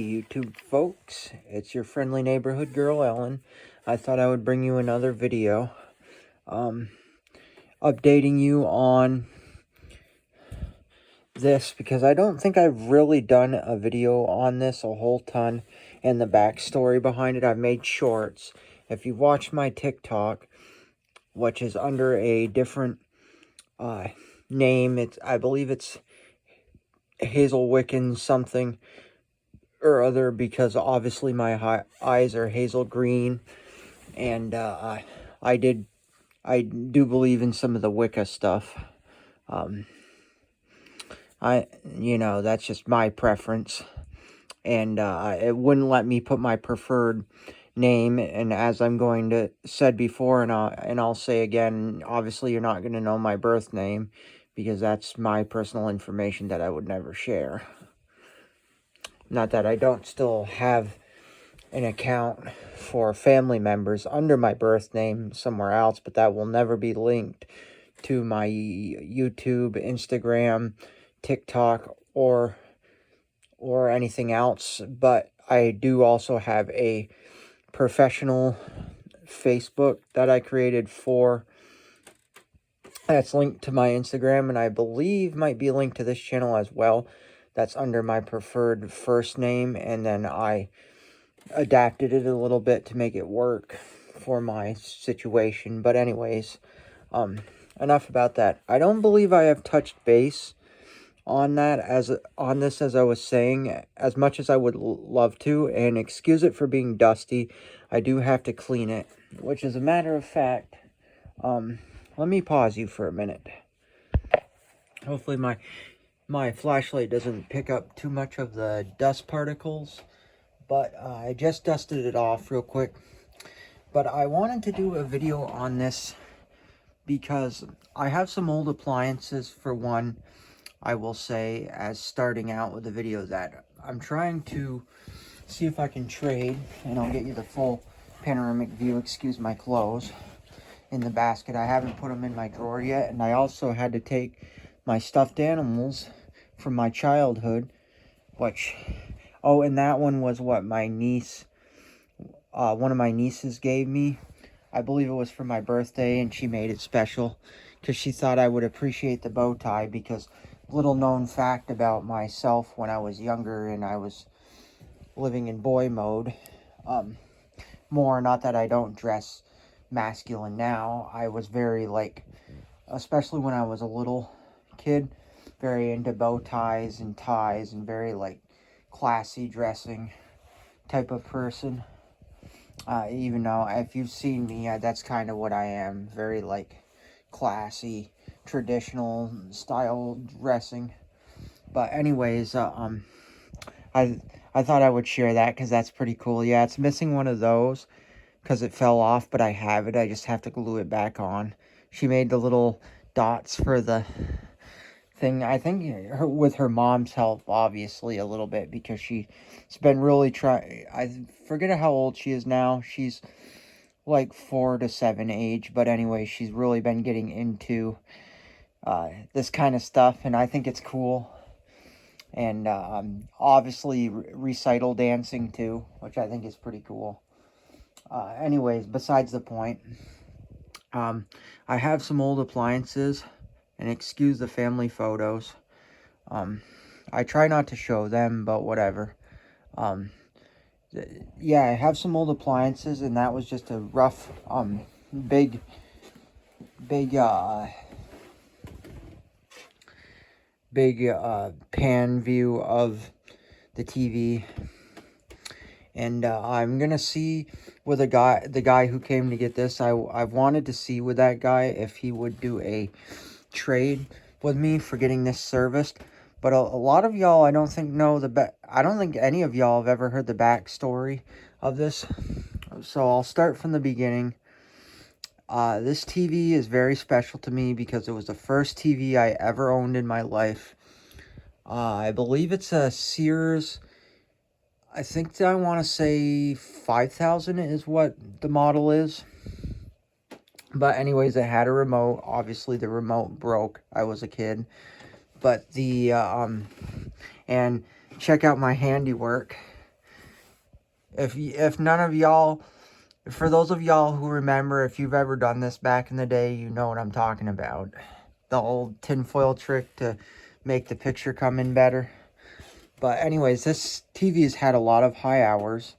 YouTube folks, it's your friendly neighborhood girl Ellen. I thought I would bring you another video updating you on this because I don't think I've really done a video on this a whole ton and the backstory behind it. I've made shorts. If you've watched my TikTok, which is under a different name, I believe it's Hazel Wiccan something or other, because obviously my eyes are hazel green, and I do believe in some of the Wicca stuff. That's just my preference, and it wouldn't let me put my preferred name. And as I'm going to said before, and I'll say again, obviously you're not going to know my birth name because that's my personal information that I would never share. Not that I don't still have an account for family members under my birth name somewhere else, but that will never be linked to my YouTube, Instagram, TikTok, or anything else. But I do also have a professional Facebook that I created that's linked to my Instagram, and I believe might be linked to this channel as well. That's under my preferred first name, and then I adapted it a little bit to make it work for my situation. But anyways, enough about that. I don't believe I have touched base on that as I was saying, as much as I would love to, and excuse it for being dusty. I do have to clean it, which is a matter of fact. Let me pause you for a minute. Hopefully my flashlight doesn't pick up too much of the dust particles, but I just dusted it off real quick. But I wanted to do a video on this because I have some old appliances, for one, I will say, as starting out with the video, that I'm trying to see if I can trade, and I'll get you the full panoramic view. Excuse my clothes in the basket. I haven't put them in my drawer yet, and I also had to take my stuffed animals from my childhood, which, oh, and that one was what my niece, one of my nieces gave me. I believe it was for my birthday, and she made it special because she thought I would appreciate the bow tie. Because little known fact about myself, when I was younger and I was living in boy mode, not that I don't dress masculine now, I was very, especially when I was a little kid, very into bow ties and ties, and very classy dressing type of person. Even though if you've seen me, that's kind of what I am, very classy, traditional style dressing. But anyways, I thought I would share that because that's pretty cool. Yeah, it's missing one of those because it fell off, but I have it. I just have to glue it back on. She made the little dots for the thing, I think with her mom's help, obviously, a little bit, because she's been really trying. I forget how old she is now. She's 4 to 7 age, but anyway, she's really been getting into this kind of stuff, and I think it's cool. And obviously recital dancing too, which I think is pretty cool. Anyways, besides the point, I have some old appliances, and excuse the family photos. I try not to show them, but whatever. Yeah, I have some old appliances, and that was just a rough, big pan view of the TV. And I'm gonna see with the guy who came to get this. I've wanted to see with that guy if he would do a trade with me for getting this serviced. But a lot of y'all, I don't think know I don't think any of y'all have ever heard the backstory of this. So I'll start from the beginning. This TV is very special to me because it was the first TV I ever owned in my life. I believe it's a Sears. I think I want to say 5000 is what the model is. But anyways, it had a remote. Obviously, the remote broke. I was a kid. But and check out my handiwork. If none of y'all, for those of y'all who remember, if you've ever done this back in the day, you know what I'm talking about. The old tinfoil trick to make the picture come in better. But anyways, this TV has had a lot of high hours.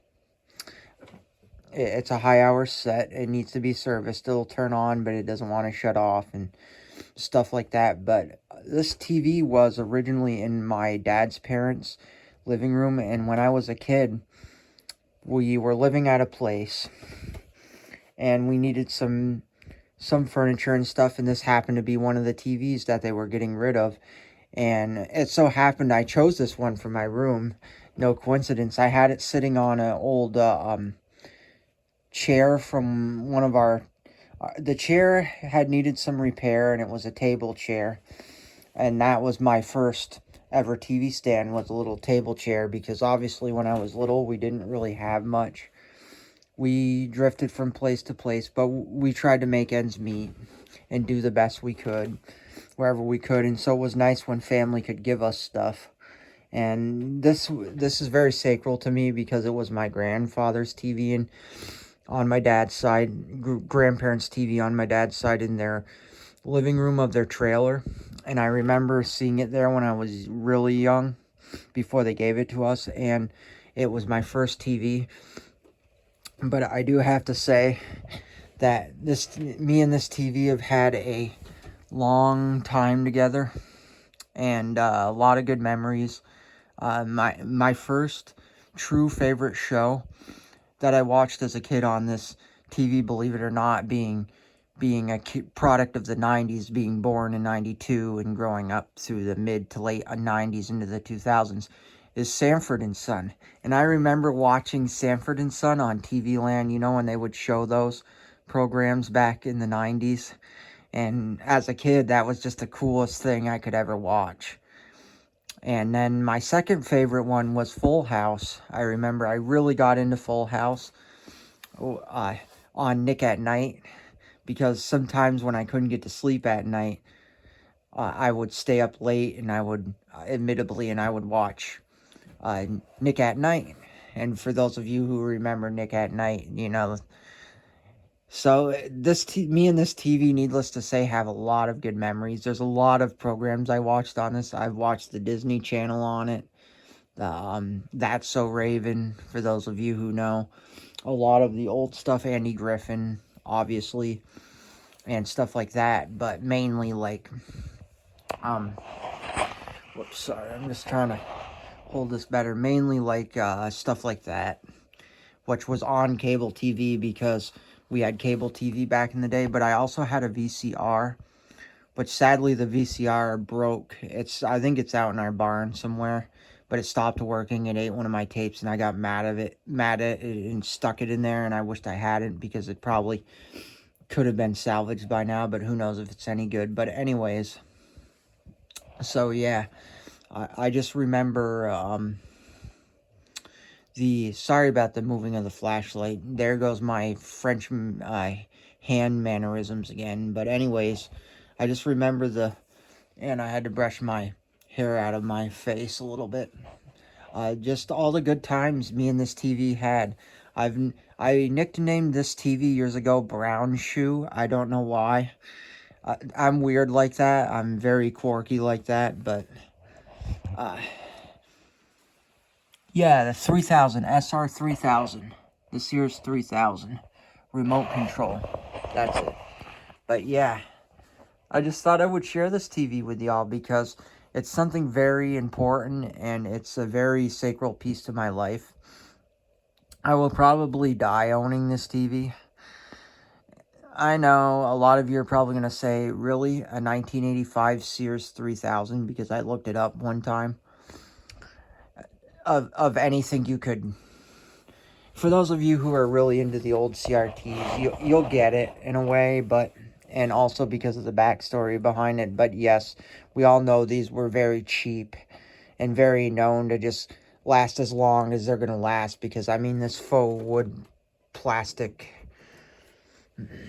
It's a high hour set. It needs to be serviced. It'll turn on, but it doesn't want to shut off and stuff like that. But this TV was originally in my dad's parents' living room, and when I was a kid, we were living at a place, and we needed some furniture and stuff, and this happened to be one of the TVs that they were getting rid of. And it so happened I chose this one for my room. No coincidence. I had it sitting on an old chair from one of our... the chair had needed some repair, and it was a table chair. And that was my first ever TV stand, was a little table chair, because obviously when I was little, we didn't really have much. We drifted from place to place, but we tried to make ends meet and do the best we could wherever we could. And so it was nice when family could give us stuff. And this is very sacred to me because it was my grandfather's TV, and on my dad's side, grandparents' TV on my dad's side in their living room of their trailer. And I remember seeing it there when I was really young, before they gave it to us, and it was my first TV. But I do have to say that me and this TV have had a long time together, and a lot of good memories. My first true favorite show that I watched as a kid on this TV, believe it or not, being a product of the 90s, being born in 92 and growing up through the mid to late 90s into the 2000s, is Sanford and Son. And I remember watching Sanford and Son on TV Land, you know, when they would show those programs back in the 90s. And as a kid, that was just the coolest thing I could ever watch. And then my second favorite one was Full House. I remember I really got into Full House on Nick at Night, because sometimes when I couldn't get to sleep at night, I would stay up late, and I would, admittedly, watch Nick at Night. And for those of you who remember Nick at Night, you know. So me and this TV, needless to say, have a lot of good memories. There's a lot of programs I watched on this. I've watched the Disney Channel on it. That's So Raven, for those of you who know. A lot of the old stuff, Andy Griffin, obviously, and stuff like that. But mainly like, whoops, sorry, I'm just trying to hold this better. Mainly like stuff like that, which was on cable TV, because we had cable TV back in the day. But I also had a VCR, but sadly the VCR broke. I think it's out in our barn somewhere, but it stopped working. It ate one of my tapes, and I got mad at it, and stuck it in there. And I wished I hadn't, because it probably could have been salvaged by now, but who knows if it's any good. But anyways, so yeah, I just remember sorry about the moving of the flashlight. There goes my French hand mannerisms again. But anyways, I just remember and I had to brush my hair out of my face a little bit. Just all the good times me and this TV had. I nicknamed this TV years ago Brown Shoe. I don't know why. I'm weird like that. I'm very quirky like that, but yeah, the 3000, SR3000, the Sears 3000, remote control, that's it. But yeah, I just thought I would share this TV with y'all, because it's something very important, and it's a very sacred piece to my life. I will probably die owning this TV. I know a lot of you are probably going to say, really, a 1985 Sears 3000, because I looked it up one time. Of anything you could... For those of you who are really into the old CRTs, you'll get it in a way, but... And also because of the backstory behind it. But yes, we all know these were very cheap and very known to just last as long as they're going to last. Because, I mean, this faux wood plastic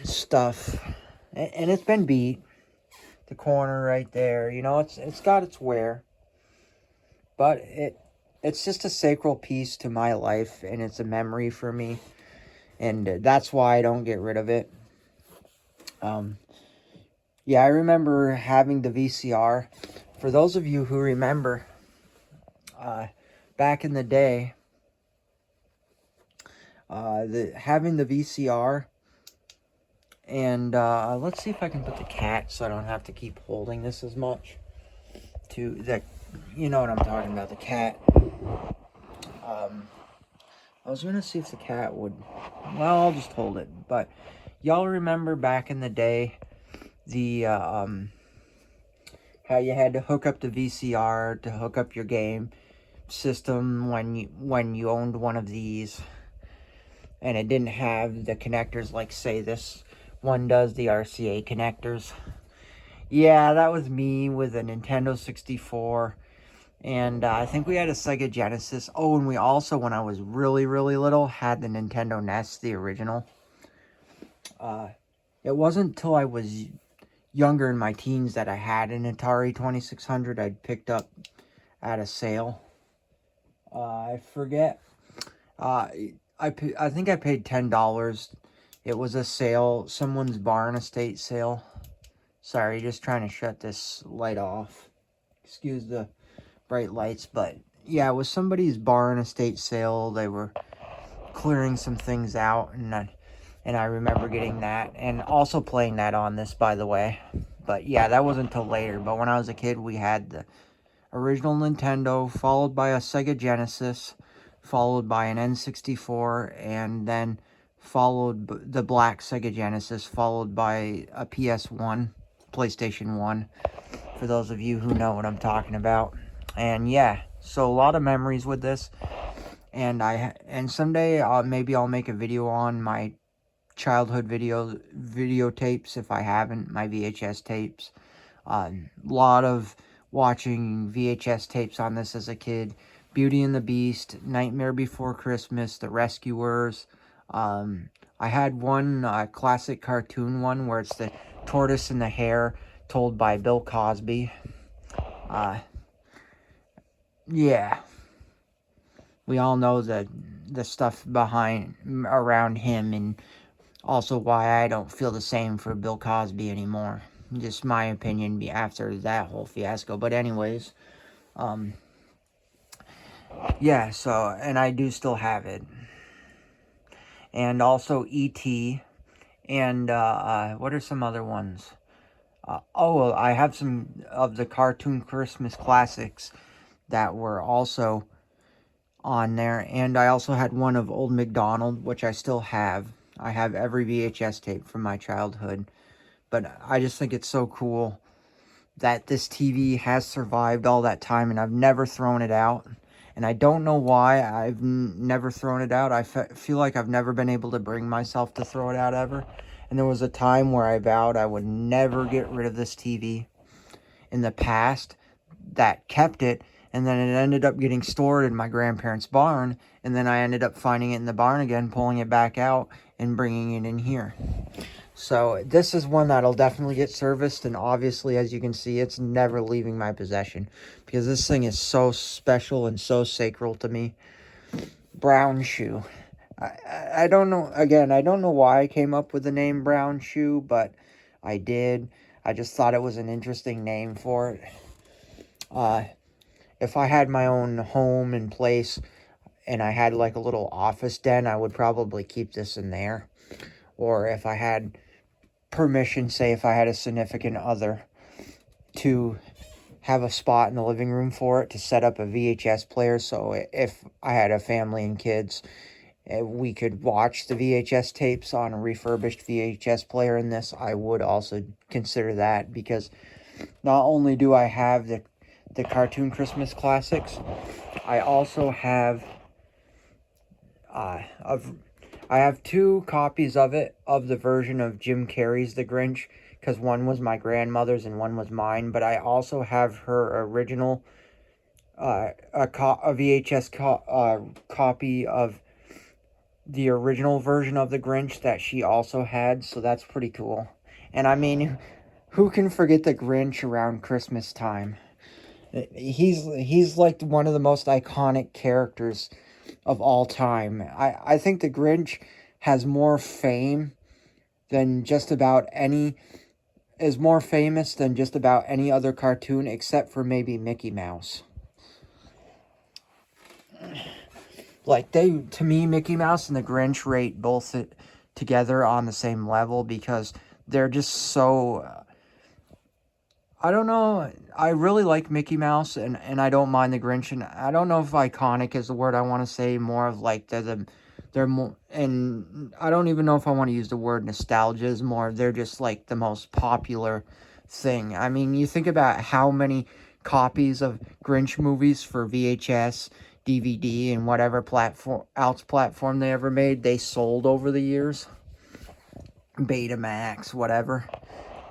stuff, and it's been beat. The corner right there, you know, it's got its wear, but it's just a sacral piece to my life, and it's a memory for me, and that's why I don't get rid of it. Yeah, I remember having the VCR. For those of you who remember, back in the day, having the VCR, and let's see if I can put the cat so I don't have to keep holding this as much. You know what I'm talking about, the cat. I was gonna see if the cat would. Well, I'll just hold it. But y'all remember back in the day, the how you had to hook up the VCR to hook up your game system when you owned one of these, and it didn't have the connectors like, say, this one does, the RCA connectors. Yeah, that was me with a Nintendo 64, and I think we had a Sega Genesis. Oh, and we also, when I was really, really little, had the Nintendo NES, the original. It wasn't until I was younger in my teens that I had an Atari 2600 I'd picked up at a sale. I forget. I think I paid $10. It was a sale, someone's barn estate sale. Sorry, just trying to shut this light off. Excuse the bright lights, but yeah, it was somebody's barn estate sale. They were clearing some things out, and I remember getting that, and also playing that on this, by the way. But yeah, that wasn't until later. But when I was a kid, we had the original Nintendo, followed by a Sega Genesis, followed by an N64, and then followed the black Sega Genesis, followed by a PS1, PlayStation 1, for those of you who know what I'm talking about. And yeah, so a lot of memories with this. And someday maybe I'll make a video on my childhood videotapes, if I haven't, my VHS tapes. A lot of watching VHS tapes on this as a kid. Beauty and the Beast, Nightmare Before Christmas, The Rescuers. I had one classic cartoon one where it's the tortoise and the hare, told by Bill Cosby. Yeah. We all know the stuff around him, and also why I don't feel the same for Bill Cosby anymore. Just my opinion after that whole fiasco. But anyways, yeah, so, and I do still have it. And also E.T. And what are some other ones? Oh, I have some of the cartoon Christmas classics that were also on there. And I also had one of Old MacDonald, which I still have. I have every VHS tape from my childhood. But I just think it's so cool that this TV has survived all that time, and I've never thrown it out. And I don't know why I've never thrown it out. I feel like I've never been able to bring myself to throw it out ever. And there was a time where I vowed I would never get rid of this TV in the past that kept it. And then it ended up getting stored in my grandparents' barn. And then I ended up finding it in the barn again, pulling it back out, and bringing it in here. So this is one that'll definitely get serviced. And obviously, as you can see, it's never leaving my possession, because this thing is so special and so sacral to me. Brown Shoe. I don't know. Again, I don't know why I came up with the name Brown Shoe, but I did. I just thought it was an interesting name for it. If I had my own home and place, and I had like a little office den, I would probably keep this in there. Or if I had permission, say if I had a significant other, to have a spot in the living room for it, to set up a VHS player, so if I had a family and kids, we could watch the VHS tapes on a refurbished VHS player in this, I would also consider that, because not only do I have the cartoon Christmas classics, I also have I have 2 copies of it, of the version of Jim Carrey's The Grinch, because one was my grandmother's and one was mine. But I also have her original a VHS copy of the original version of The Grinch that she also had, so that's pretty cool. And I mean, who can forget The Grinch around Christmas time? He's like one of the most iconic characters of all time. I think the Grinch has more fame than just about any is more famous than just about any other cartoon except for maybe Mickey Mouse. Like to me, Mickey Mouse and the Grinch rate both together on the same level because they're just so. I don't know. I really like Mickey Mouse and I don't mind the Grinch. And I don't know if iconic is the word I want to say. More of like they're more, and I don't even know if I want to use the word nostalgia. Is more they're just like the most popular thing. I mean, you think about how many copies of Grinch movies for VHS, DVD, and whatever platform they ever made, they sold over the years. Betamax, whatever,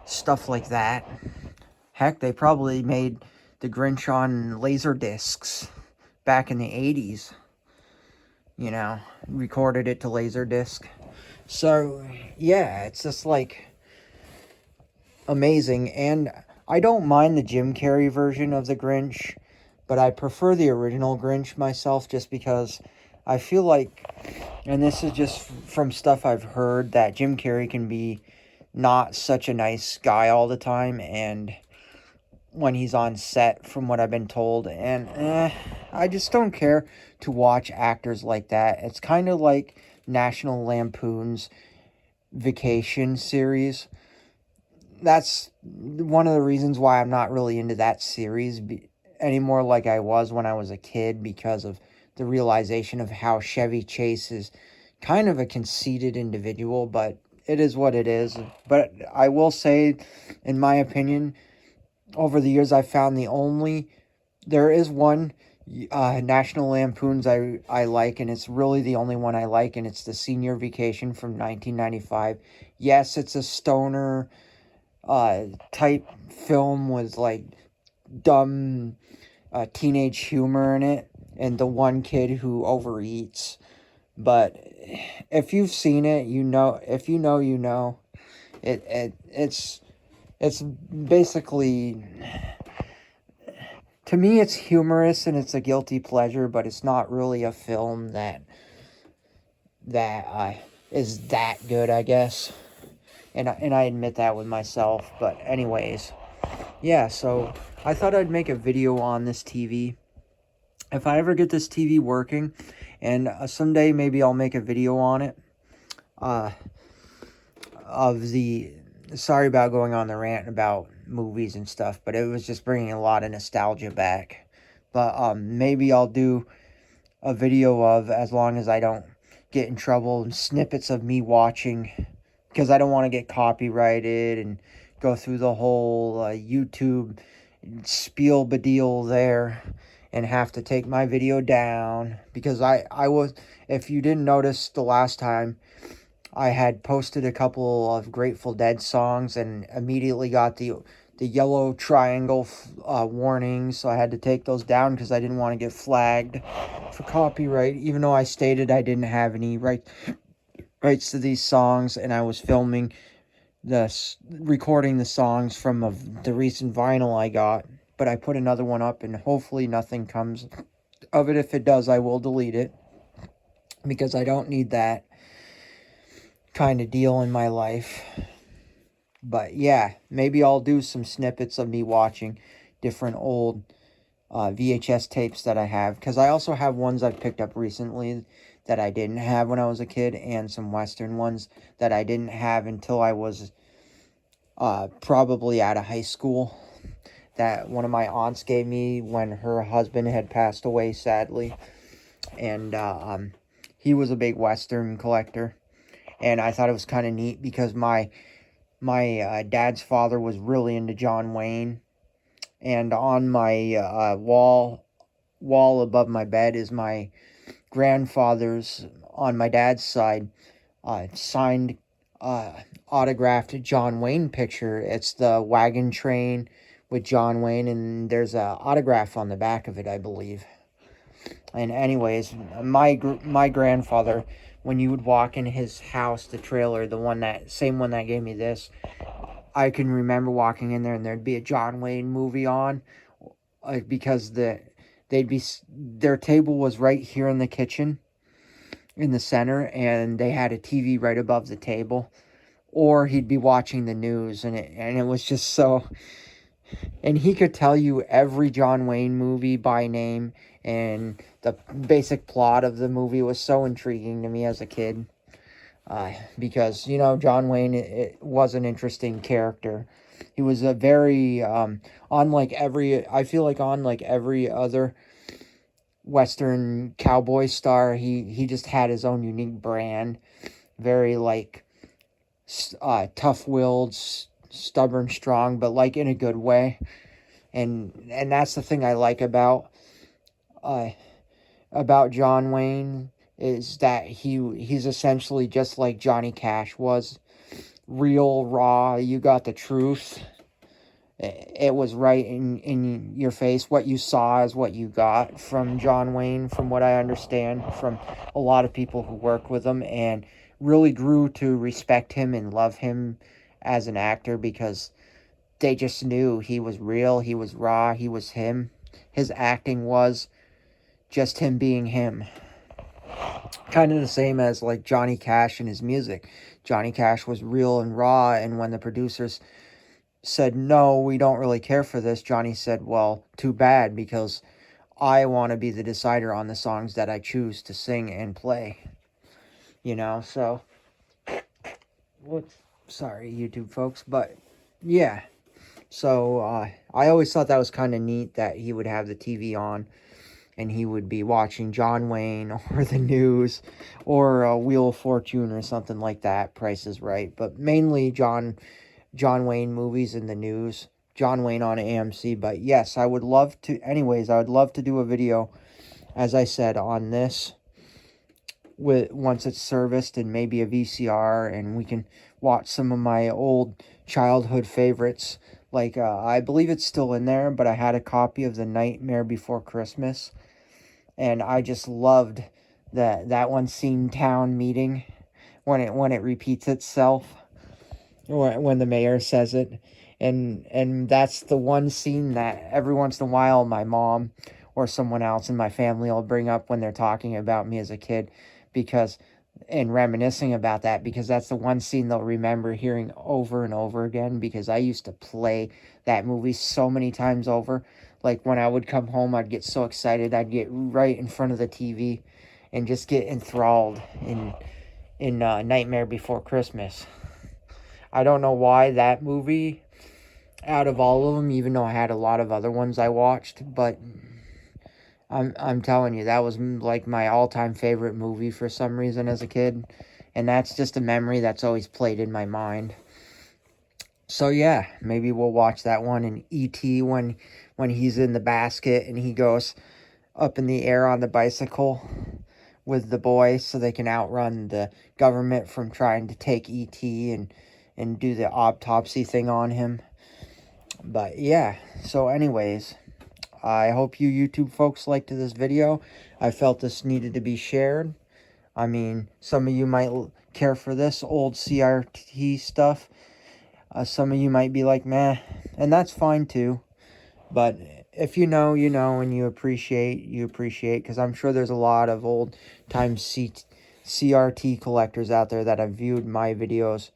stuff like that. Heck, they probably made the Grinch on laser discs back in the 80s. You know, recorded it to laserdisc. So, yeah, it's just like amazing. And I don't mind the Jim Carrey version of the Grinch, but I prefer the original Grinch myself just because I feel like, and this is just from stuff I've heard, that Jim Carrey can be not such a nice guy all the time, and when he's on set, from what I've been told, and I just don't care to watch actors like that. It's kind of like National Lampoon's Vacation series. That's one of the reasons why I'm not really into that series anymore like I was when I was a kid, because of the realization of how Chevy Chase is kind of a conceited individual, but it is what it is. But I will say, in my opinion, over the years I've found there is one National Lampoons I like, and it's really the only one I like, and it's the Senior Vacation from 1995. Yes, it's a stoner type film with like dumb teenage humor in it, and the one kid who overeats. But if you've seen it, you know. If you know, you know. It's basically, to me, it's humorous and it's a guilty pleasure, but it's not really a film that is that good, I guess. And I admit that with myself. But anyways, yeah. So I thought I'd make a video on this TV. If I ever get this TV working, and someday maybe I'll make a video on it. Sorry about going on the rant about movies and stuff, but it was just bringing a lot of nostalgia back. But maybe I'll do a video of, as long as I don't get in trouble, snippets of me watching, because I don't want to get copyrighted and go through the whole YouTube spiel bedeal there and have to take my video down, because I was, if you didn't notice the last time, I had posted a couple of Grateful Dead songs and immediately got the yellow triangle warnings, so I had to take those down because I didn't want to get flagged for copyright, even though I stated I didn't have any rights to these songs, and I was recording the songs from the recent vinyl I got. But I put another one up, and hopefully nothing comes of it. If it does, I will delete it, because I don't need that kind of deal in my life. But yeah, maybe I'll do some snippets of me watching different old VHS tapes that I have, because I also have ones I've picked up recently that I didn't have when I was a kid, and some Western ones that I didn't have until I was probably out of high school, that one of my aunts gave me when her husband had passed away, sadly. And he was a big Western collector, and I thought it was kind of neat because my dad's father was really into John Wayne, and on my wall above my bed is my grandfather's, on my dad's side, signed autographed John Wayne picture. It's the wagon train with John Wayne, and there's a autograph on the back of it, I believe. And anyways, my grandfather, when you would walk in his house, the trailer, same one that gave me this, I can remember walking in there and there'd be a John Wayne movie on, because their table was right here in the kitchen in the center, and they had a TV right above the table, or he'd be watching the news, and it was just so. And he could tell you every John Wayne movie by name, and the basic plot of the movie was so intriguing to me as a kid. Because, John Wayne it was an interesting character. He was a very, I feel like unlike every other Western cowboy star, he just had his own unique brand. Very, tough-willed, stubborn, strong, but, in a good way. And that's the thing I like about John Wayne, is that he's essentially just like Johnny Cash was. Real, raw, you got the truth. It was right in your face. What you saw is what you got from John Wayne, from what I understand, from a lot of people who work with him, and really grew to respect him and love him as an actor, because they just knew he was real, he was raw, he was him. His acting was just him being him. Kind of the same as like Johnny Cash and his music. Johnny Cash was real and raw, and when the producers said, no, we don't really care for this, Johnny said, well, too bad, because I want to be the decider on the songs that I choose to sing and play. So, sorry, YouTube folks, but yeah. So, I always thought that was kind of neat that he would have the TV on, and he would be watching John Wayne or the news or Wheel of Fortune or something like that, Price is Right. But mainly John Wayne movies in the news, John Wayne on AMC. But yes, I would love to do a video, as I said, on this once it's serviced, and maybe a VCR, and we can watch some of my old childhood favorites. I believe it's still in there, but I had a copy of The Nightmare Before Christmas, and I just loved that one scene, town meeting, when it repeats itself, or when the mayor says it. And that's the one scene that every once in a while my mom or someone else in my family will bring up when they're talking about me as a kid, and reminiscing about that, because that's the one scene they'll remember hearing over and over again, because I used to play that movie so many times over. Like, when I would come home, I'd get so excited, I'd get right in front of the TV and just get enthralled in Nightmare Before Christmas. I don't know why that movie, out of all of them, even though I had a lot of other ones I watched, but I'm telling you, that was like my all-time favorite movie for some reason as a kid, and that's just a memory that's always played in my mind. So yeah, maybe we'll watch that one. And E.T., when he's in the basket and he goes up in the air on the bicycle with the boy so they can outrun the government from trying to take E.T. and do the autopsy thing on him. But yeah, so anyways, I hope you YouTube folks liked this video. I felt this needed to be shared. I mean, some of you might care for this old CRT stuff. Some of you might be like, meh, and that's fine too. But if you know, you know, and you appreciate, because I'm sure there's a lot of old-time CRT collectors out there that have viewed my videos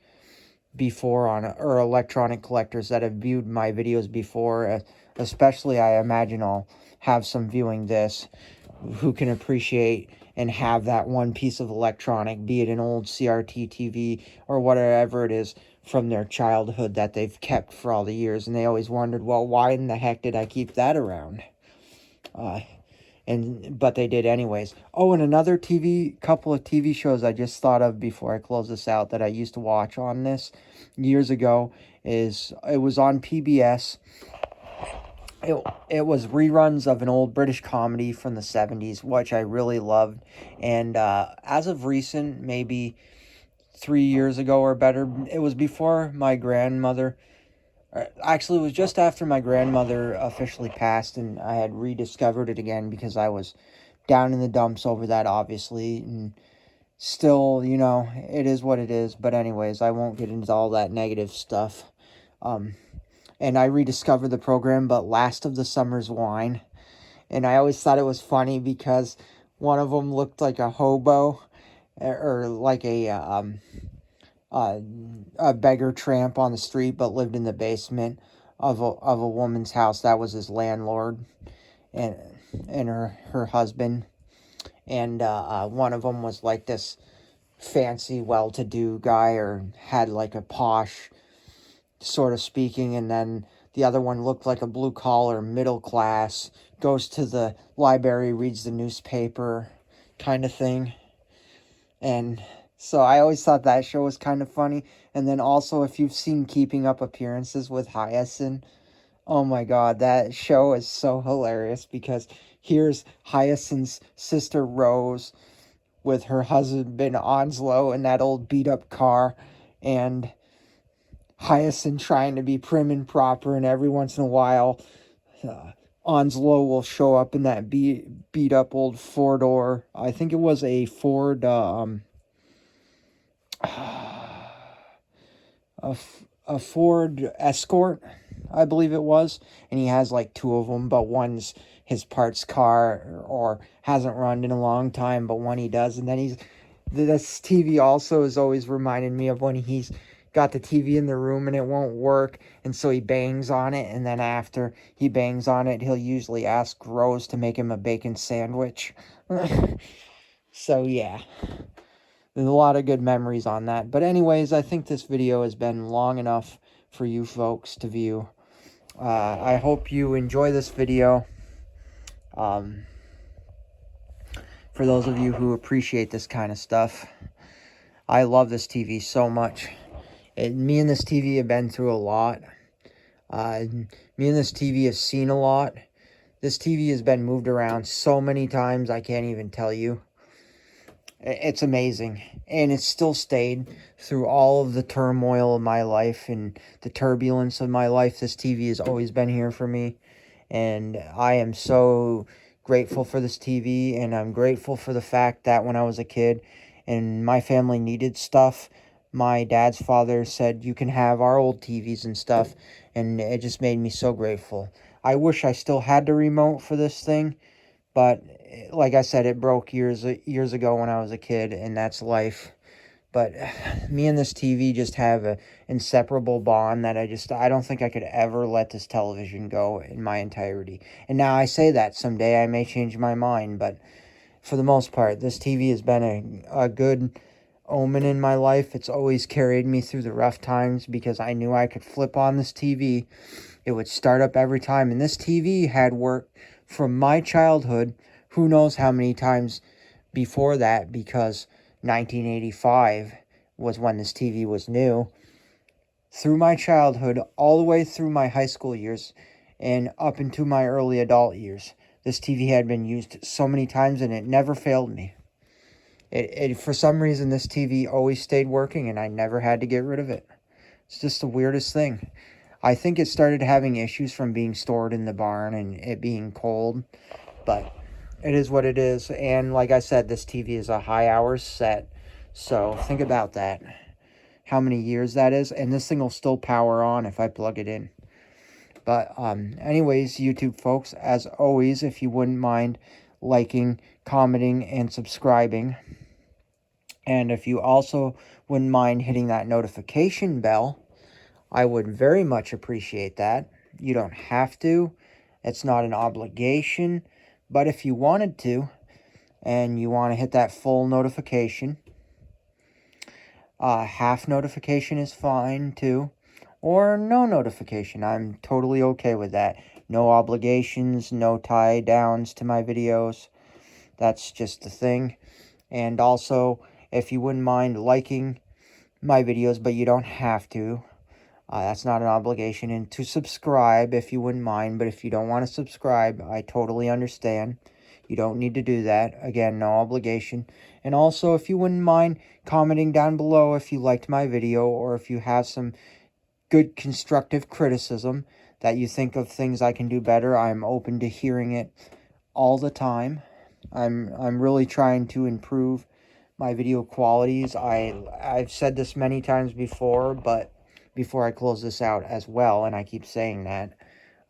before, or electronic collectors that have viewed my videos before. Especially, I imagine I'll have some viewing this who can appreciate and have that one piece of electronic, be it an old CRT TV or whatever it is, from their childhood that they've kept for all the years. And they always wondered, well, why in the heck did I keep that around? But they did anyways. Oh, and another couple of TV shows I just thought of before I close this out that I used to watch on this years ago, it was on PBS. It was reruns of an old British comedy from the 70s, which I really loved. And as of recent, maybe 3 years ago or better, it was before my grandmother. Actually, it was just after my grandmother officially passed, and I had rediscovered it again because I was down in the dumps over that, obviously. And still, it is what it is. But anyways, I won't get into all that negative stuff. and I rediscovered the program, but Last of the Summer's Wine. And I always thought it was funny because one of them looked like a hobo, or like a beggar tramp on the street, but lived in the basement of a woman's house. That was his landlord, and her husband. And one of them was like this fancy, well-to-do guy, or had like a posh sort of speaking, and then the other one looked like a blue-collar, middle-class, goes to the library, reads the newspaper kind of thing. And so I always thought that show was kind of funny. And then also, if you've seen Keeping Up Appearances with Hyacinth, oh my god, that show is so hilarious, because here's Hyacinth's sister Rose with her husband Onslow in that old beat-up car, and Hyacinth trying to be prim and proper, and every once in a while Onslow will show up in that beat up old four-door, I think it was a Ford a Ford Escort, I believe it was, and he has like two of them, but one's his parts car, or hasn't run in a long time, but one he does. And then this TV also is always reminding me of when he's got the TV in the room and it won't work, and so he bangs on it, and then after he bangs on it, he'll usually ask Rose to make him a bacon sandwich. So yeah, there's a lot of good memories on that. But anyways, I think this video has been long enough for you folks to view. I hope you enjoy this video. For those of you who appreciate this kind of stuff, I love this TV so much. Me and this TV have been through a lot. Me and this TV have seen a lot. This TV has been moved around so many times, I can't even tell you. It's amazing. And it's still stayed through all of the turmoil of my life and the turbulence of my life. This TV has always been here for me. And I am so grateful for this TV. And I'm grateful for the fact that when I was a kid and my family needed stuff, my dad's father said, you can have our old TVs and stuff. And it just made me so grateful. I wish I still had the remote for this thing, but like I said, it broke years ago when I was a kid, and that's life. But me and this TV just have an inseparable bond that I don't think I could ever let this television go in my entirety. And now I say that someday I may change my mind, but for the most part, this TV has been a good omen in my life. It's always carried me through the rough times, because I knew I could flip on this TV. It would start up every time, and this TV had worked from my childhood, who knows how many times before that, because 1985 was when this TV was new, through my childhood, all the way through my high school years, and up into my early adult years. This TV had been used so many times, and it never failed me. For some reason, this TV always stayed working, and I never had to get rid of it. It's just the weirdest thing. I think it started having issues from being stored in the barn and it being cold, but it is what it is. And like I said, this TV is a high hours set, so think about that, how many years that is, and this thing will still power on if I plug it in. But anyways, YouTube folks, as always, if you wouldn't mind liking, commenting, and subscribing, and if you also wouldn't mind hitting that notification bell, I would very much appreciate that. You don't have to. It's not an obligation. But if you wanted to, and you want to hit that full notification, half notification is fine too. Or no notification. I'm totally okay with that. No obligations, no tie downs to my videos. That's just the thing. And also, if you wouldn't mind liking my videos, but you don't have to, that's not an obligation. And to subscribe, if you wouldn't mind. But if you don't want to subscribe, I totally understand. You don't need to do that. Again, no obligation. And also, if you wouldn't mind commenting down below if you liked my video, or if you have some good constructive criticism that you think of things I can do better, I'm open to hearing it all the time. I'm really trying to improve my video qualities. I've said this many times before, but before I close this out as well, and I keep saying that,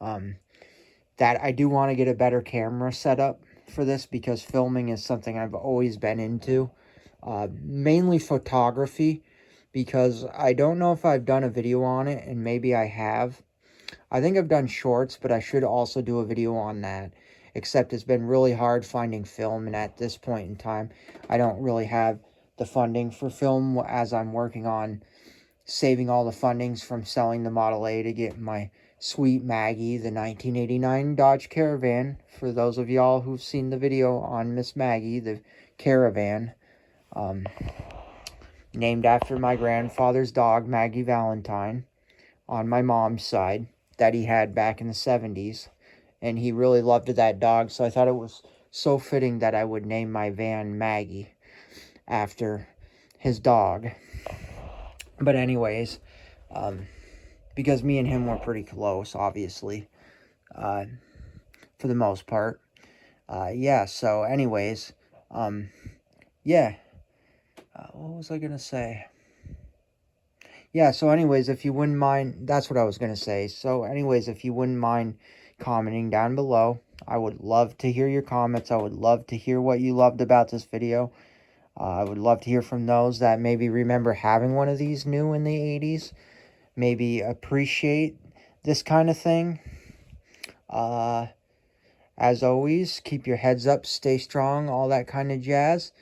that I do want to get a better camera setup for this, because filming is something I've always been into. Mainly photography, because I don't know if I've done a video on it, and maybe I have. I think I've done shorts, but I should also do a video on that. Except it's been really hard finding film, and at this point in time, I don't really have the funding for film, as I'm working on saving all the fundings from selling the Model A to get my sweet Maggie, the 1989 Dodge Caravan. For those of y'all who've seen the video on Miss Maggie, the Caravan, named after my grandfather's dog, Maggie Valentine, on my mom's side, that he had back in the 70s. And he really loved that dog, so I thought it was so fitting that I would name my van Maggie after his dog. But anyways, because me and him were pretty close, obviously, for the most part. Yeah, so anyways, yeah. What was I going to say? Yeah, so anyways, if you wouldn't mind, that's what I was going to say. So anyways, if you wouldn't mind commenting down below, I would love to hear your comments. I would love to hear what you loved about this video. I would love to hear from those that maybe remember having one of these new in the 80s. Maybe appreciate this kind of thing. As always, keep your heads up, stay strong, all that kind of jazz.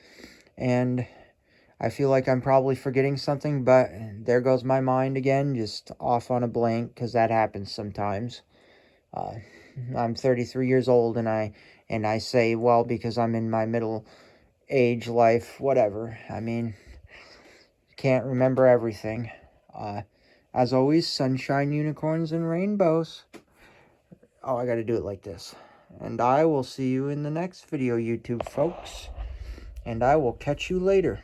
And I feel like I'm probably forgetting something, but there goes my mind again, just off on a blank, because that happens sometimes. I'm 33 years old, and I say, well, because I'm in my middle age life, whatever. I mean, can't remember everything. As always, sunshine, unicorns, and rainbows. Oh, I gotta do it like this. And I will see you in the next video, YouTube folks. And I will catch you later.